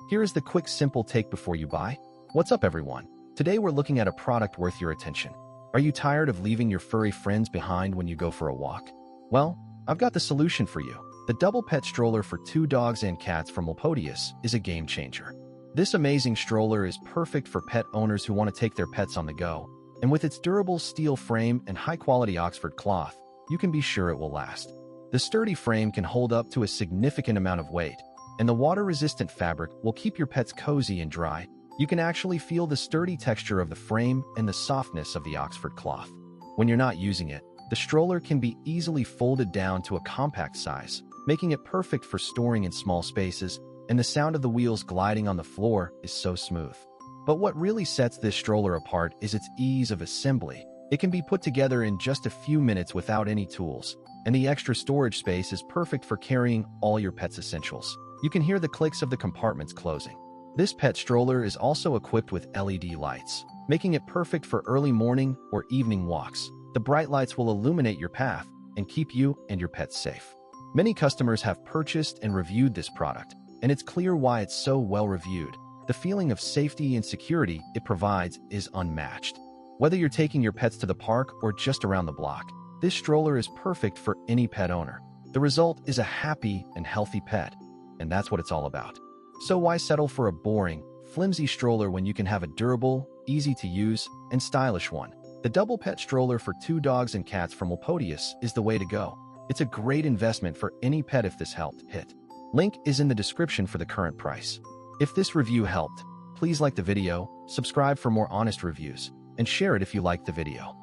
Here is the quick, simple take before you buy. What's up, everyone? Today we're looking at a product worth your attention. Are you tired of leaving your furry friends behind when you go for a walk? Well, I've got the solution for you. The double pet stroller for 2 dogs and cats from Melpodius is a game changer. This amazing stroller is perfect for pet owners who want to take their pets on the go, and with its durable steel frame and high-quality Oxford cloth, you can be sure it will last. The sturdy frame can hold up to a significant amount of weight, and the water-resistant fabric will keep your pets cozy and dry. You can actually feel the sturdy texture of the frame and the softness of the Oxford cloth. When you're not using it, the stroller can be easily folded down to a compact size, making it perfect for storing in small spaces, and the sound of the wheels gliding on the floor is so smooth. But what really sets this stroller apart is its ease of assembly. It can be put together in just a few minutes without any tools, and the extra storage space is perfect for carrying all your pet's essentials. You can hear the clicks of the compartments closing. This pet stroller is also equipped with LED lights, making it perfect for early morning or evening walks. The bright lights will illuminate your path and keep you and your pets safe. Many customers have purchased and reviewed this product, and it's clear why it's so well reviewed. The feeling of safety and security it provides is unmatched. Whether you're taking your pets to the park or just around the block, this stroller is perfect for any pet owner. The result is a happy and healthy pet, and that's what it's all about. So why settle for a boring, flimsy stroller when you can have a durable, easy-to-use, and stylish one? The double pet stroller for 2 dogs and cats from Melpodius is the way to go. It's a great investment for any pet if this helped hit. Link is in the description for the current price. If this review helped, please like the video, subscribe for more honest reviews, and share it if you liked the video.